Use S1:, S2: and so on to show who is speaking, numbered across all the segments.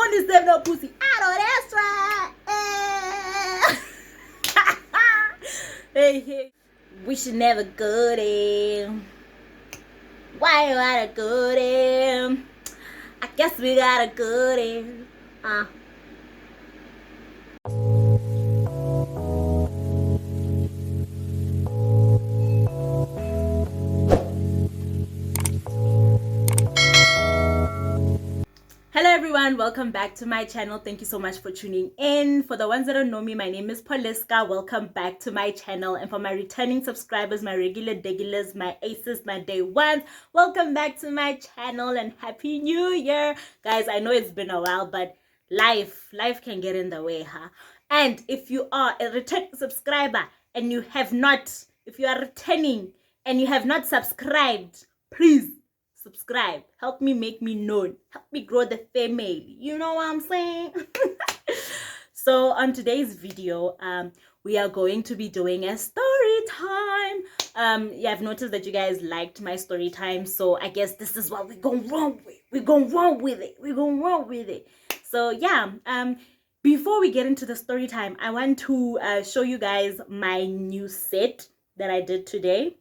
S1: don't deserve no pussy. I know that's right. Hey. We should never go there. Why you gotta go there? I guess we gotta go there. Hello everyone, welcome back to my channel. Thank you so much for tuning in. For the ones that don't know me, my name is Poliska. Welcome back to my channel. And for my returning subscribers, my regulars, my aces, my day ones, welcome back to my channel and happy new year. Guys, I know it's been a while, but life can get in the way, huh? And if you are a returning subscriber and you are returning and you have not subscribed, please subscribe. Help me make me known. Help me grow the family. You know what I'm saying? So on today's video, we are going to be doing a story time. Yeah, I've noticed that you guys liked my story time, so I guess this is what we're gonna run with. We're gonna run with it. So yeah, before we get into the story time, I want to show you guys my new set that I did today.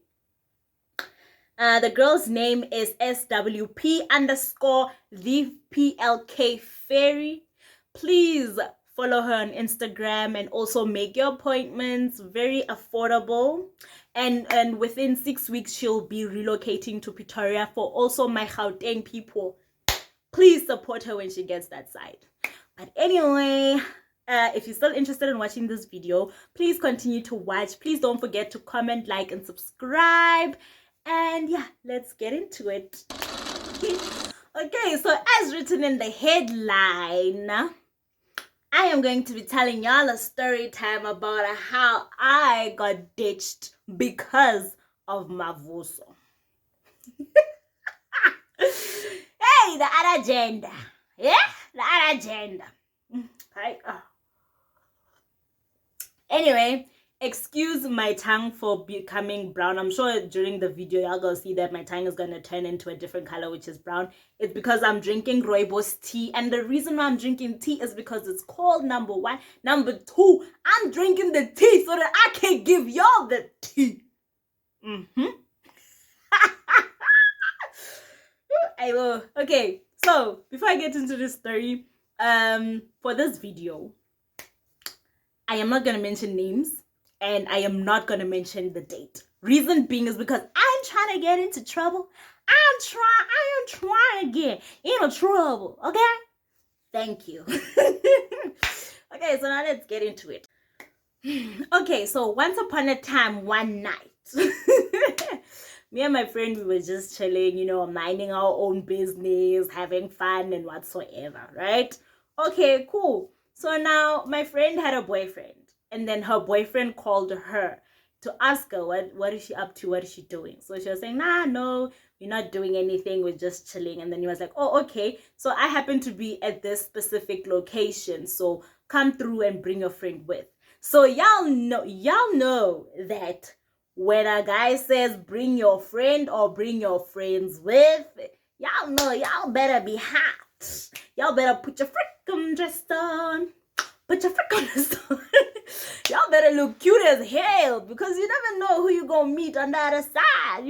S1: The girl's name is SWP_ThePLK Fairy. Please follow her on Instagram and also make your appointments. Very affordable. And within 6 weeks, she'll be relocating to Pretoria. For also my Gauteng people, please support her when she gets that side. But anyway, if you're still interested in watching this video, please continue to watch. Please don't forget to comment, like, and subscribe. And yeah, let's get into it. Okay, so as written in the headline, I am going to be telling y'all a story time about how I got ditched because of Mavuso. Hey, the other agenda. Yeah, the other agenda. Anyway, excuse my tongue for becoming brown. I'm sure during the video y'all gonna see that my tongue is gonna turn into a different color, which is brown. It's because I'm drinking rooibos tea, and the reason why I'm drinking tea is because it's cold, number one. Number two, I'm drinking the tea so that I can give y'all the tea. I will. Okay, so before I get into this story, for this video, I am not gonna mention names. And I am not going to mention the date. Reason being is because I'm trying to get into trouble. I am trying to get into trouble. Okay? Thank you. Okay, so now let's get into it. Okay, so once upon a time, one night, me and my friend, we were just chilling, minding our own business, having fun and whatsoever, right? Okay, cool. So now my friend had a boyfriend. And then her boyfriend called her to ask her, what is she up to? What is she doing? So she was saying, no, we're not doing anything. We're just chilling. And then he was like, oh, okay. So I happen to be at this specific location. So come through and bring your friend with. So y'all know that when a guy says bring your friend or bring your friends with, y'all know y'all better be hot. Y'all better put your freaking dress on. Put your freaking dress on. Y'all better look cute as hell because you never know who you gonna meet on the other side,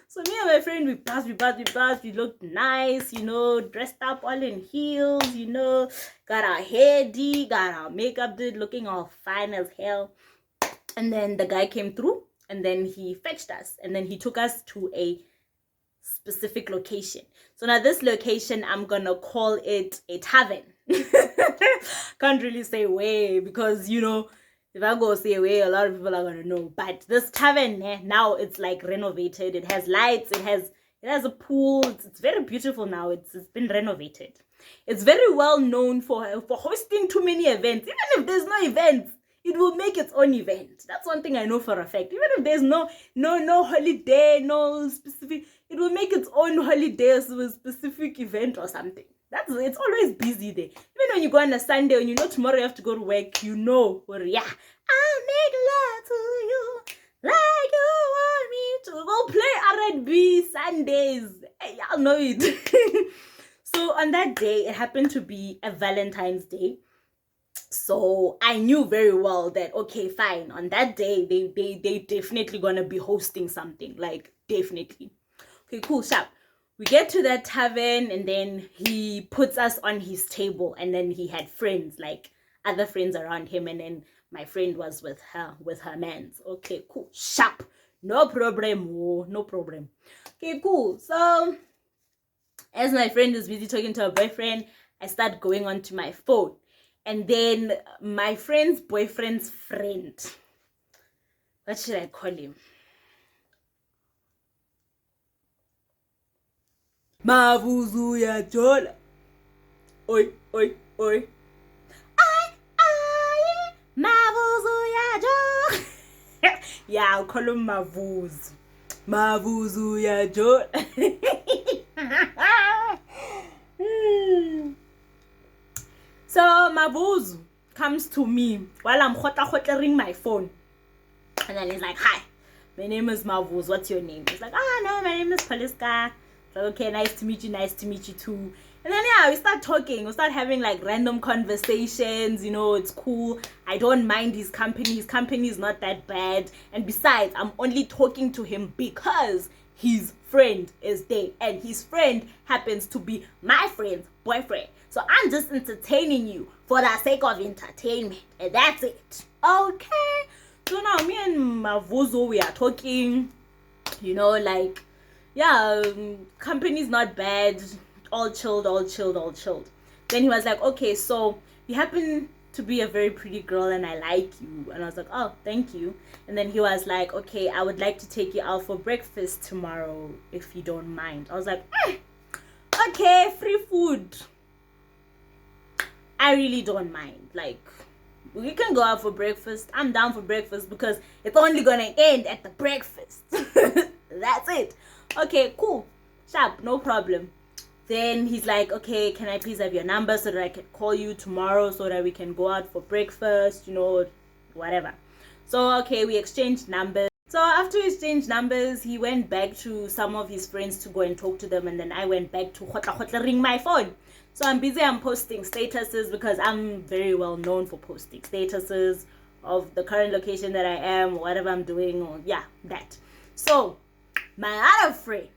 S1: So me and my friend, we passed, we looked nice, dressed up all in heels, got our hair did, got our makeup did, looking all fine as hell. And then the guy came through and then he fetched us and then he took us to a specific location. So now this location, I'm gonna call it a tavern. Can't really say way because if I go say way, a lot of people are gonna know. But this tavern now it's like renovated. It has lights. It has a pool. It's very beautiful now. It's been renovated. It's very well known for hosting too many events. Even if there's no events, it will make its own event. That's one thing I know for a fact. Even if there's no holiday, no specific, it will make its own holidays with a specific event or something. It's always busy there. Even when you go on a Sunday and tomorrow you have to go to work, yeah, I'll make love to you like you want me to. Go play R&B Sundays. Hey, y'all know it. So on that day, it happened to be a Valentine's Day. So I knew very well that, okay, fine, on that day they definitely gonna be hosting something, like definitely. Okay, cool, sharp. We get to that tavern, and then he puts us on his table, and then he had friends, like other friends around him, and then my friend was with her mans. Okay, cool, sharp, no problem, no problem. Okay, cool. So as my friend is busy talking to her boyfriend, I start going onto my phone. And then my friend's boyfriend's friend, what should I call him? Mavuso ya jola. Oi, oi, oi. Mavuso ya jola. Yeah, I'll call him Mavuso. Mavuso ya jola. So Mavuso comes to me while I'm hotering my phone, and then he's like, "Hi, my name is Mavuso. What's your name?" He's like, no, my name is Poliska. Like, okay, nice to meet you too. And then yeah, we start talking, we start having like random conversations, it's cool. I don't mind his company is not that bad, and besides, I'm only talking to him because his friend is there, and his friend happens to be my friend's boyfriend. So I'm just entertaining you for the sake of entertainment, and that's it. Okay. So now me and Mavuso, we are talking, like, yeah, company's not bad, all chilled. Then he was like, okay, so you happen to be a very pretty girl and I like you. And I was like, oh, thank you. And then he was like, okay, I would like to take you out for breakfast tomorrow if you don't mind. I was like, okay, free food. I really don't mind. Like, we can go out for breakfast. I'm down for breakfast because it's only gonna end at the breakfast. That's it. Okay, cool, sharp, no problem. Then he's like, okay, can I please have your number so that I can call you tomorrow so that we can go out for breakfast, whatever. So okay, we exchanged numbers. So after we exchanged numbers, he went back to some of his friends to go and talk to them, and then I went back to ring my phone. So I'm busy, I'm posting statuses because I'm very well known for posting statuses of the current location that I am, whatever I'm doing, or yeah, that. So my other friend,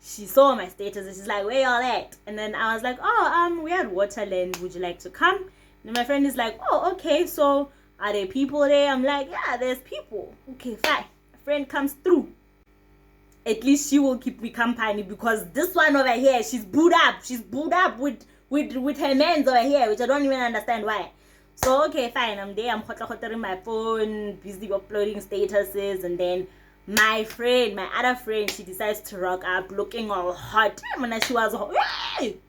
S1: she saw my status and she's like, where y'all at? And then I was like, we're at Waterland, would you like to come? And my friend is like, oh, okay, so are there people there? I'm like, yeah, there's people. Okay, fine. A friend comes through. At least she will keep me company, because this one over here, she's booed up with her mans over here, which I don't even understand why. So okay, fine, I'm there, I'm hotering my phone, busy uploading statuses, and then my other friend, she decides to rock up looking all hot. Man, she was hey,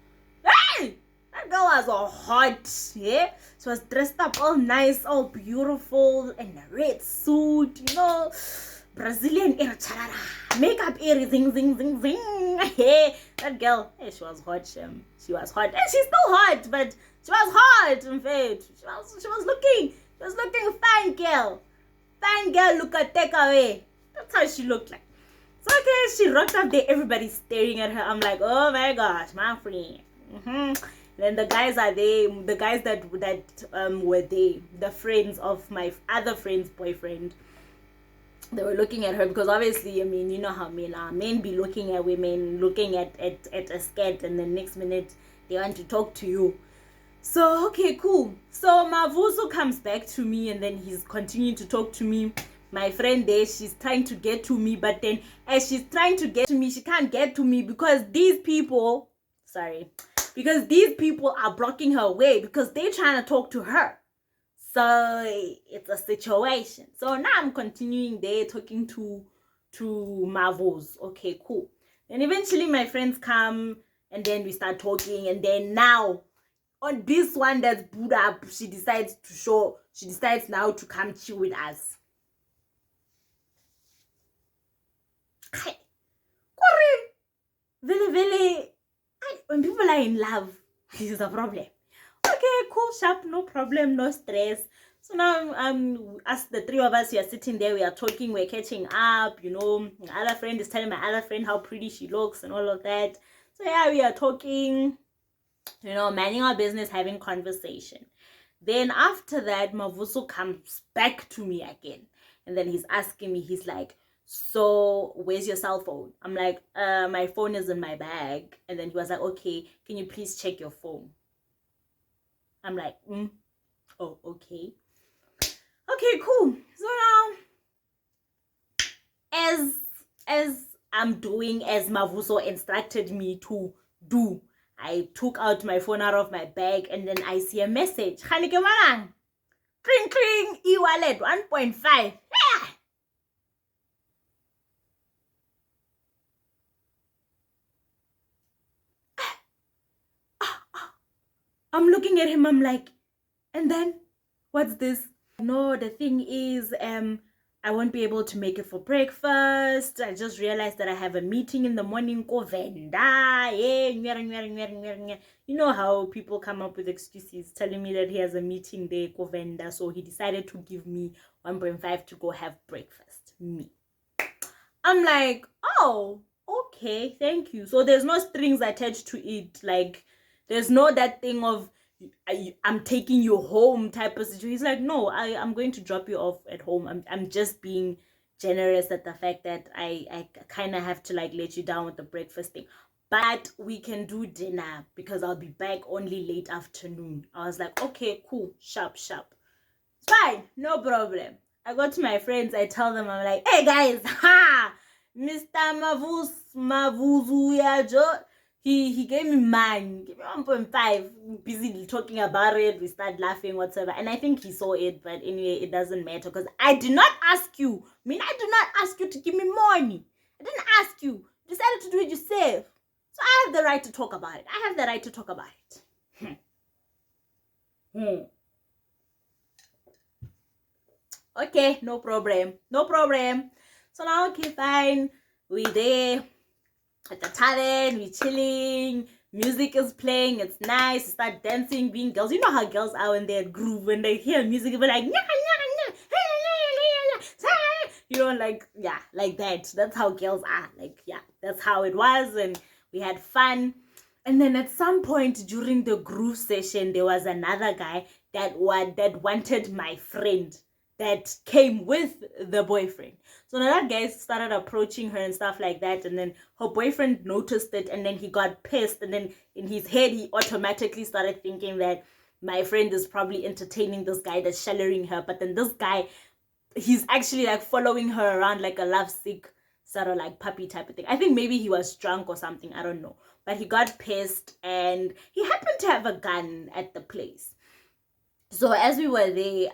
S1: that girl was all hot, yeah. She was dressed up all nice, all beautiful, in a red suit, Brazilian ear, makeup ear, zing, zing, zing, zing. Hey, that girl, hey, she was hot. She was hot, and she's still hot, but she was hot. In fact, she was looking fine, girl. Fine girl, look at take away. That's how she looked like. So okay, she rocked up there. Everybody's staring at her. I'm like, oh my gosh, my friend. Then the guys are there. The guys that were there, the friends of my other friend's boyfriend. They were looking at her because obviously, I mean, you know how men are. Men be looking at women, looking at a skirt, and the next minute they want to talk to you. So okay, cool. So Mavuso comes back to me, and then he's continuing to talk to me. My friend there, she's trying to get to me, but then as she's trying to get to me, she can't get to me because these people are blocking her way because they're trying to talk to her. So it's a situation. So now I'm continuing there talking to Mavuso. Okay, cool. And eventually my friends come, and then we start talking, and then now on this one that's booed up, she decides now to come chill with us. When people are in love, this is a problem. Okay, cool, sharp, no problem, no stress. So now as the three of us, we are sitting there, we are talking, we're catching up, my other friend is telling my other friend how pretty she looks and all of that. So yeah, we are talking. you know, minding our business, having conversation. Then after that, Mavuso comes back to me again. And then he's asking me, he's like, so where's your cell phone? I'm like, my phone is in my bag. And then he was like, okay, can you please check your phone? I'm like, oh, okay. Okay, cool. So now, as I'm doing as Mavuso instructed me to do, I took out my phone out of my bag and then I see a message. Kring kring, e-wallet 1.5. Yeah. I'm looking at him, I'm like, and then what's this? No, the thing is, I won't be able to make it for breakfast. I just realized that I have a meeting in the morning. You know how people come up with excuses telling me that he has a meeting there, Govenda. So he decided to give me 1.5 to go have breakfast. Me. I'm like, oh, okay, thank you. So there's no strings attached to it. Like, there's no that thing of I'm taking you home type of situation. He's like, no, I'm going to drop you off at home. I'm just being generous at the fact that I kind of have to like let you down with the breakfast thing. But we can do dinner because I'll be back only late afternoon. I was like, okay, cool, sharp. Fine, no problem. I go to my friends, I tell them, I'm like, hey guys, Mr. Mavuso, yeah, Joe. He gave me mine, give me 1.5, busy talking about it, we start laughing, whatever. And I think he saw it, but anyway, it doesn't matter because I did not ask you. I mean, I did not ask you to give me money. I didn't ask you. You decided to do it yourself. So I have the right to talk about it. I have the right to talk about it. Okay, no problem. So now, okay, fine. We there at the tavern, we chilling. Music is playing. It's nice. We start dancing, being girls. You know how girls are when they groove, when they hear music, they're like, you know, like, yeah, like that. That's how girls are. Like, yeah, that's how it was. And we had fun. And then at some point during the groove session, there was another guy that wanted my friend that came with the boyfriend. So now that guy started approaching her and stuff like that, and then her boyfriend noticed it, and then he got pissed, and then in his head he automatically started thinking that my friend is probably entertaining this guy that's shallowing her. But then this guy, he's actually like following her around like a lovesick sort of like puppy type of thing. I think maybe he was drunk or something, I don't know. But he got pissed and he happened to have a gun at the place. So as we were there,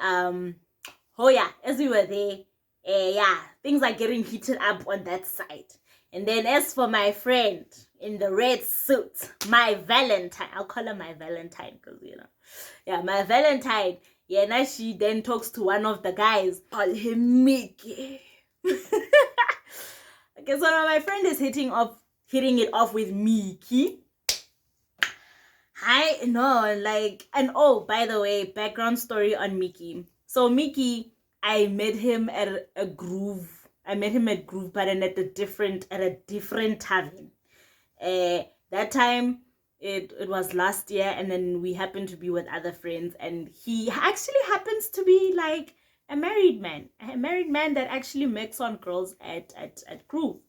S1: things are getting heated up on that side. And then as for my friend in the red suit, my Valentine, I'll call her my Valentine because, you know, yeah, my Valentine. Yeah, now she then talks to one of the guys, call him Mickey. Okay, so now my friend is hitting it off with Mickey. And oh, by the way, background story on Mickey. So Mickey, I met him at a groove. I met him at Groove, but at a different tavern. That time it was last year, and then we happened to be with other friends, and he actually happens to be like a married man that actually makes on girls at Groove.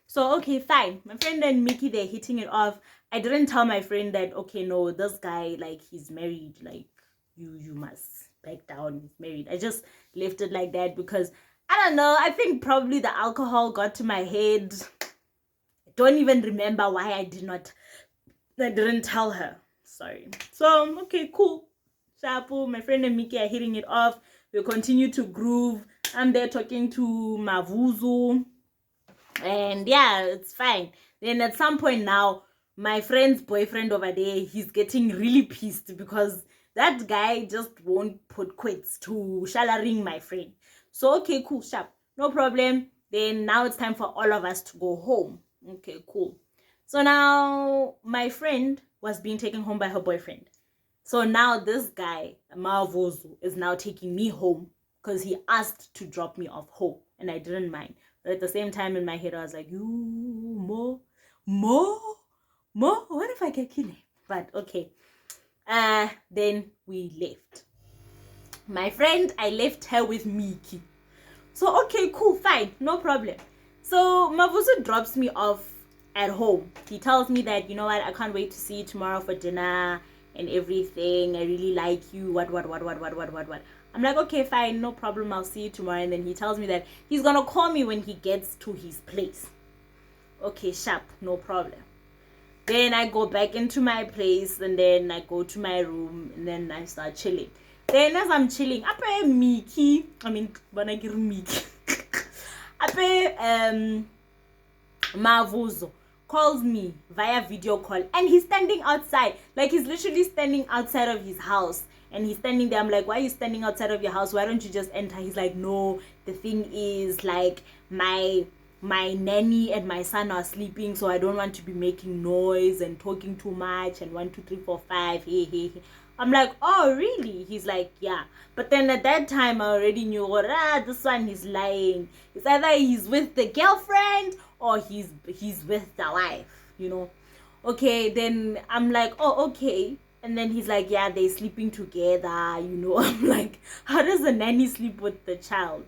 S1: So okay, fine. My friend and Mickey, they're hitting it off. I didn't tell my friend that, okay, no, this guy, like, he's married, like, you must back down, he's married. I just left it like that because I don't know, I think probably the alcohol got to my head. I don't even remember why I didn't tell her. Sorry. So okay, cool. Shapu, my friend and Mickey are hitting it off. We'll continue to groove. I'm there talking to Mavuso. And yeah, it's fine. Then at some point now, my friend's boyfriend over there, he's getting really pissed because that guy just won't put quits to shallering my friend. So okay, cool, sharp, no problem. Then now it's time for all of us to go home. Okay, cool. So now my friend was being taken home by her boyfriend. So now this guy, Mavuso, is now taking me home because he asked to drop me off home and I didn't mind. But at the same time in my head, I was like, what if I get kidnapped? But okay. Then we left. My friend, I left her with Mickey. So okay, cool, fine, no problem. So Mavuso drops me off at home. He tells me that, you know what, I can't wait to see you tomorrow for dinner and everything. I really like you. What. I'm like, okay, fine, no problem. I'll see you tomorrow. And then he tells me that he's gonna call me when he gets to his place. Okay, sharp, no problem. Then I go back into my place, and then I go to my room, and then I start chilling. Then as I'm chilling, Mavuso calls me via video call, and he's standing outside. Like, he's literally standing outside of his house, and he's standing there. I'm like, why are you standing outside of your house? Why don't you just enter? He's like, no, the thing is, like, my nanny and my son are sleeping, so I don't want to be making noise and talking too much, and 1 2 3 4 5 hey. I'm like, oh really? He's like, yeah. But then at that time I already knew, this one, he's lying. It's either he's with the girlfriend or he's with the wife, you know. Okay, then I'm like, oh okay. And then he's like, yeah, they're sleeping together, you know. I'm like, how does the nanny sleep with the child?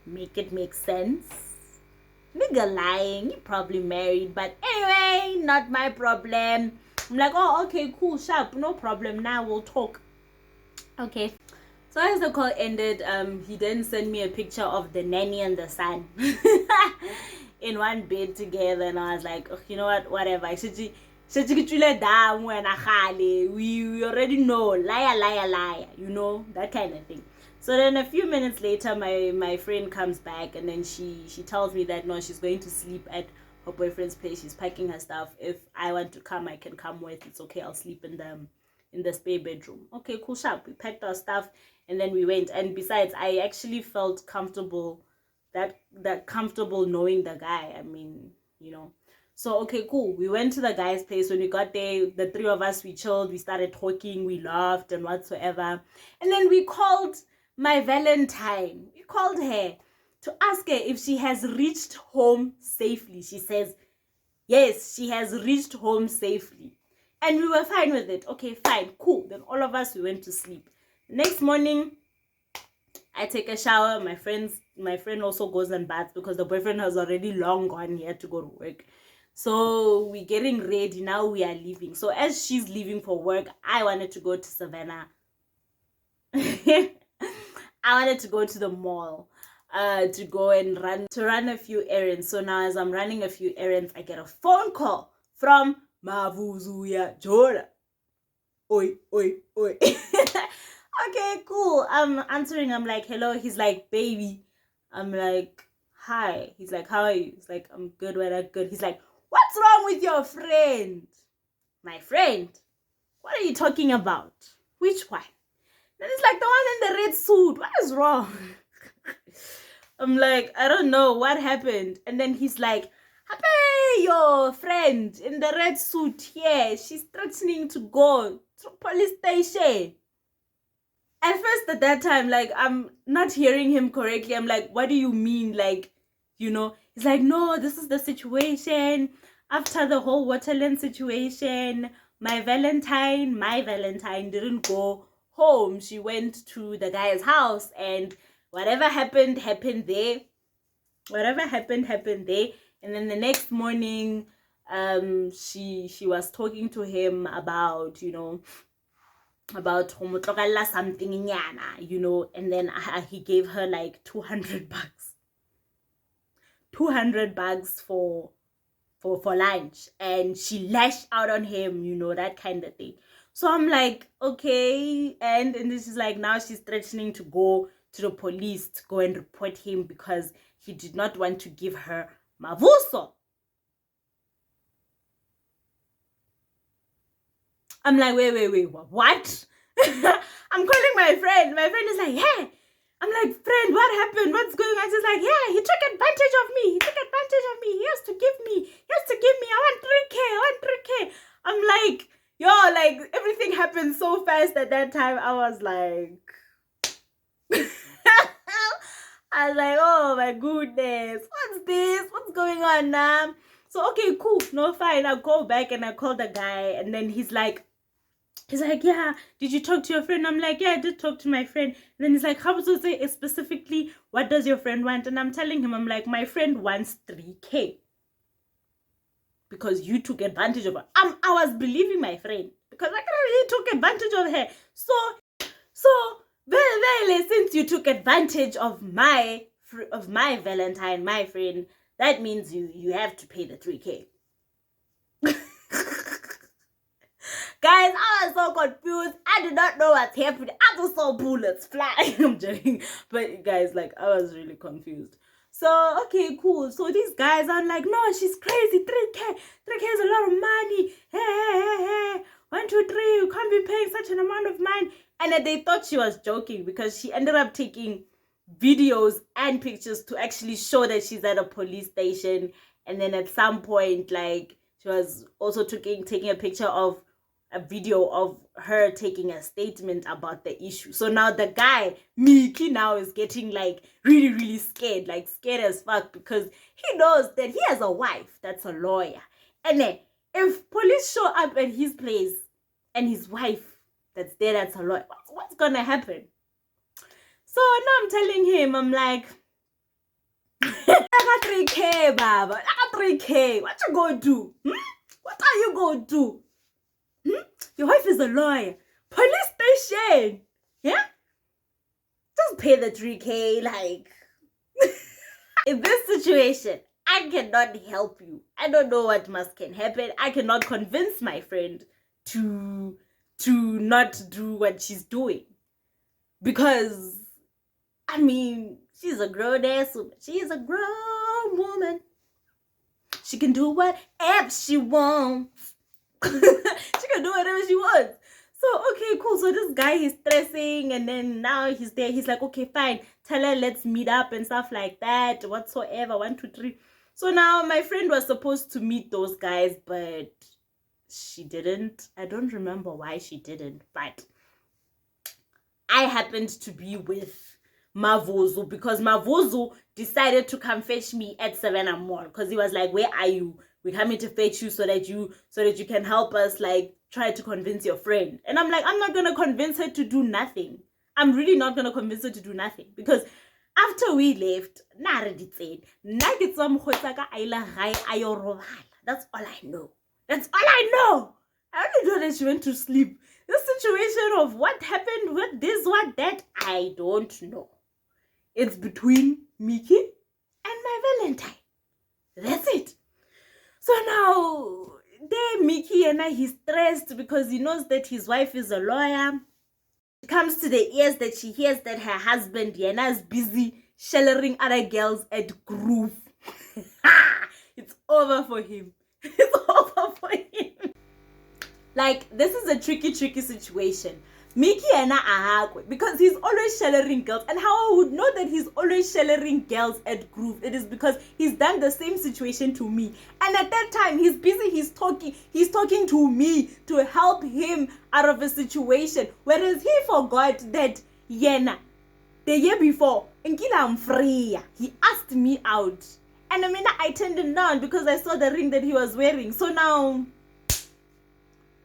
S1: Make it make sense. Nigga lying, he probably married, but anyway, not my problem. I'm like, oh okay, cool, sharp, no problem, now we'll talk. Okay, so as the call ended, he then sent me a picture of the nanny and the son in one bed together, and I was like, oh, you know what, whatever. We already know, liar, you know, that kind of thing. So then a few minutes later, my friend comes back, and then she tells me that no, she's going to sleep at her boyfriend's place. She's packing her stuff. If I want to come, I can come with. It's okay, I'll sleep in the spare bedroom. Okay, cool, sharp. We packed our stuff, and then we went. And besides, I actually felt comfortable, that comfortable knowing the guy. I mean, you know. So okay, cool. We went to the guy's place. When we got there, the three of us, we chilled, we started talking, we laughed and whatsoever. And then we called my Valentine. We called her to ask her if she has reached home safely. She says, yes, she has reached home safely. And we were fine with it. Okay, fine, cool. Then all of us, we went to sleep. The next morning, I take a shower. My friend also goes and baths because the boyfriend has already long gone. He had to go to work. So we're getting ready. Now we are leaving. So as she's leaving for work, I wanted to go to Savannah. I wanted to go to the mall. To go and run a few errands. So now as I'm running a few errands, I get a phone call from Mavuso ya Jola. Oi. Okay, cool. I'm answering. I'm like, hello. He's like, baby. I'm like, hi. He's like, how are you? He's like, I'm good. We're good. He's like, what's wrong with your friend? My friend? What are you talking about? Which one? Then it's like the one in the red suit. What is wrong? I'm like, I don't know what happened. And then he's like, hey, your friend in the red suit, yeah, she's threatening to go to police station. At first, at that time, like, I'm not hearing him correctly. I'm like, what do you mean? Like, you know, he's like, no, this is the situation. After the whole Waterland situation, my Valentine didn't go home. She went to the guy's house, and whatever happened there. And then the next morning, she was talking to him about, you know, about something, you know, and then he gave her like $200 for lunch, and she lashed out on him, you know, that kind of thing. So I'm like, okay, and this is like, now she's threatening to go to the police to go and report him because he did not want to give her Mavuso. I'm like, wait, what? I'm calling my friend. My friend is like, hey. I'm like, friend, what happened? What's going on? She's like, yeah, he took advantage of me. He has to give me. I want 3K. I'm like, yo, like, everything happened so fast at that time. I was like, oh my goodness, what's this? What's going on now? So okay, cool, no, fine. I go back and I call the guy, and then he's like, yeah, did you talk to your friend? I'm like, yeah, I did talk to my friend. And then he's like, how to say specifically, what does your friend want? And I'm telling him, I'm like, my friend wants 3K. Because you took advantage of her. I was believing my friend. Because I really took advantage of her. So, very, since you took advantage of my Valentine, my friend, that means you have to pay the 3K. Guys, I was so confused. I did not know what's happening. I just saw bullets flying. I'm joking. But guys, like, I was really confused. So, okay, cool. So these guys are like, no, she's crazy. 3K. 3K is a lot of money. Hey. 1, 2, 3. You can't be paying such an amount of money. And then they thought she was joking because she ended up taking videos and pictures to actually show that she's at a police station. And then at some point, like, she was also taking a picture of a video of her taking a statement about the issue. So now the guy, Mickey, now is getting like really, really scared, like scared as fuck, because he knows that he has a wife that's a lawyer. And then if police show up at his place and his wife that's there, that's a lawyer, what's gonna happen? So now I'm telling him, I'm like, I got 3K, Baba. I got 3K. What you gonna do? What are you gonna do? Your wife is a lawyer. Police station. Yeah? Just pay the 3K. Like, in this situation, I cannot help you. I don't know what can happen. I cannot convince my friend to not do what she's doing. Because, I mean, she's a grown-ass woman. She is a grown woman. She can do whatever she wants. She can do whatever she wants. So, okay, cool. So this guy, he's stressing, and then now he's there. He's like, okay, fine. Tell her, let's meet up and stuff like that, whatsoever. 1, 2, 3. So now my friend was supposed to meet those guys, but she didn't. I don't remember why she didn't, but I happened to be with Mavuso because Mavuso decided to come fetch me at Savannah Mall because he was like, where are you? We're coming to fetch you so that you can help us, like, try to convince your friend. And I'm like, I'm not gonna convince her to do nothing. I'm really not gonna convince her to do nothing because after we left, that's all I know. That's all I know. I only know that she went to sleep. The situation of what happened, what this, what that, I don't know. It's between Mickey and my Valentine. That's it. So now, there Mickey and he's stressed because he knows that his wife is a lawyer. It comes to the ears that she hears that her husband, Yena, is busy shellering other girls at Groove. It's over for him. It's over for him. Like, this is a tricky situation. Mickey and I are because he's always shellering girls. And how I would know that he's always shellering girls at Groove, it is because he's done the same situation to me. And at that time, he's busy, he's talking to me to help him out of a situation. Whereas he forgot that Yena, the year before, he asked me out. And I mean, I turned him down because I saw the ring that he was wearing. So now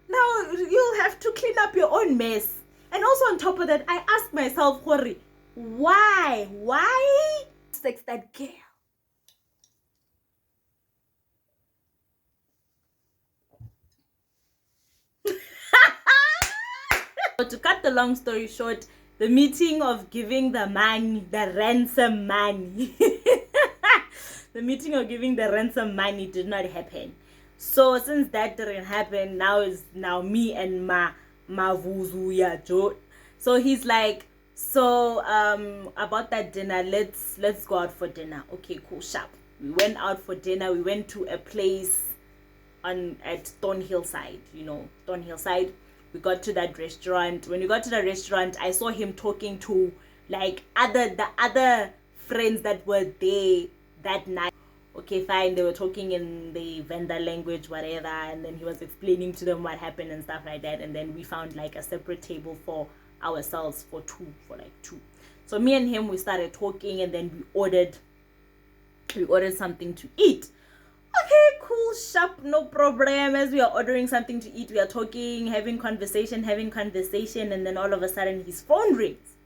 S1: you'll have to clean up your own mess. And also on top of that, I asked myself, Hori, why sex that girl? To cut the long story short, the meeting of giving the money, the ransom money, the meeting of giving the ransom money did not happen. So since that didn't happen, now me and Mavuso, yeah, Joe. So he's like, so about that dinner, let's go out for dinner. Okay, cool, sharp. We went out for dinner. We went to a place at Thornhill Side, Thornhill. We got to that restaurant. When we got to the restaurant, I saw him talking to like the other friends that were there that night. Okay, fine, they were talking in the vendor language, whatever, and then he was explaining to them what happened and stuff like that. And then we found like a separate table for ourselves for two. So me and him, we started talking, and then we ordered something to eat. Okay, cool. cool, sharp, no problem. As we are ordering something to eat, we are talking, having conversation, and then all of a sudden his phone rings.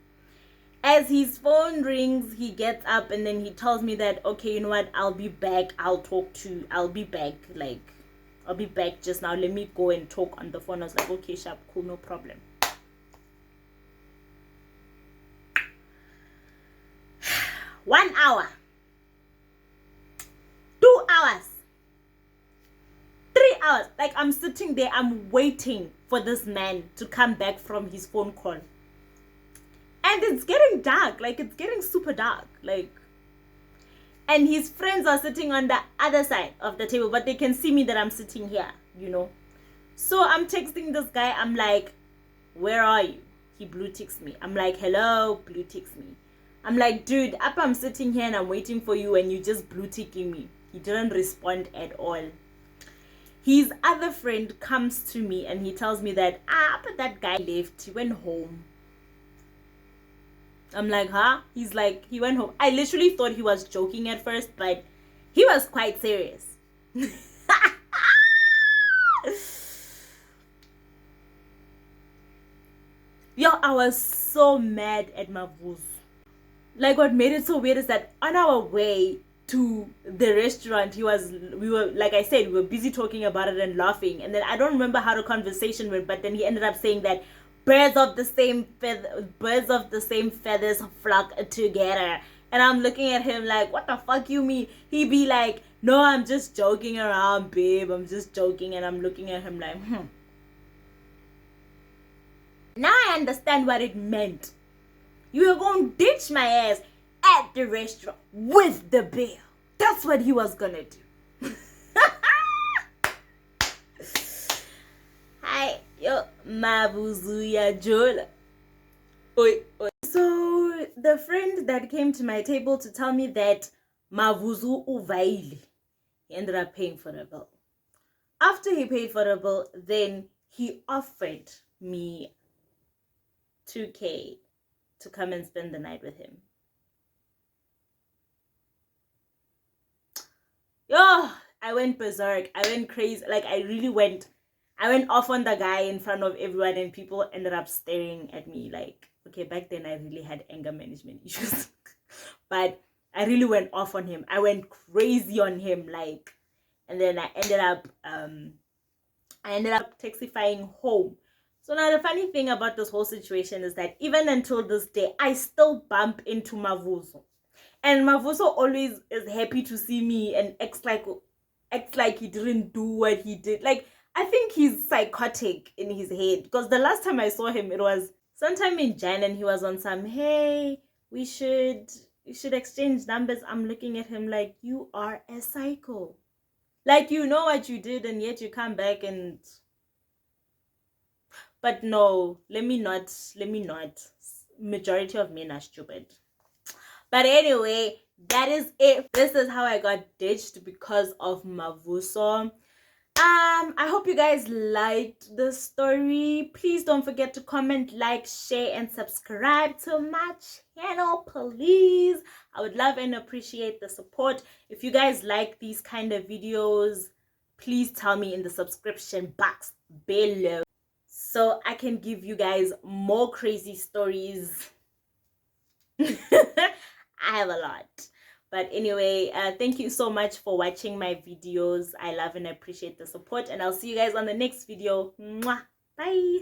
S1: As his phone rings, he gets up and then he tells me that, okay, you know what, I'll be back. I'll be back. Like, I'll be back just now. Let me go and talk on the phone. I was like, okay, sharp, cool, no problem. One hour. 2 hours. 3 hours. Like, I'm sitting there, I'm waiting for this man to come back from his phone call. And it's getting dark. Like, it's getting super dark. Like, and his friends are sitting on the other side of the table, but they can see me that I'm sitting here, you know. So I'm texting this guy. I'm like, where are you? He blue ticks me. I'm like, hello, blue ticks me. I'm like, dude, up I'm sitting here and I'm waiting for you and you just blue ticking me. He didn't respond at all. His other friend comes to me and he tells me that, but that guy left. He went home. I'm like, huh? He's like, he went home. I literally thought he was joking at first, but he was quite serious. Yo, I was so mad at Mavuso. Like, what made it so weird is that on our way to the restaurant, we were, like I said, we were busy talking about it and laughing. And then I don't remember how the conversation went, but then he ended up saying that birds of the same feathers flock together. And I'm looking at him like, what the fuck you mean? He be like, no, I'm just joking around, babe. I'm just joking. And I'm looking at him like, Now I understand what it meant. You were going to ditch my ass at the restaurant with the bill. That's what he was gonna do. Hi, yo, Mavuso ya jola. Oi, oi. So the friend that came to my table to tell me that Mavuso uvaili, he ended up paying for the bill. After he paid for the bill, then he offered me 2K to come and spend the night with him. Yo, I went berserk. I went crazy. Like, I went off on the guy in front of everyone and people ended up staring at me. Like, okay, back then I really had anger management issues. But I really went off on him. I went crazy on him. Like, and then I ended up taxifying home. So now the funny thing about this whole situation is that even until this day, I still bump into Mavuso. And Mavuso always is happy to see me and acts like he didn't do what he did. Like, I think he's psychotic in his head. Because the last time I saw him, it was sometime in Jan and he was on some, hey, we should exchange numbers. I'm looking at him like, you are a psycho. Like, you know what you did and yet you come back and... But no, let me not. Majority of men are stupid. But anyway, that is it. This is how I got ditched because of Mavuso. I hope you guys liked the story. Please don't forget to comment, like, share, and subscribe to my channel, please. I would love and appreciate the support. If you guys like these kind of videos, please tell me in the subscription box below, so I can give you guys more crazy stories. I have a lot. But anyway, thank you so much for watching my videos. I love and appreciate the support. And I'll see you guys on the next video. Mwah. Bye.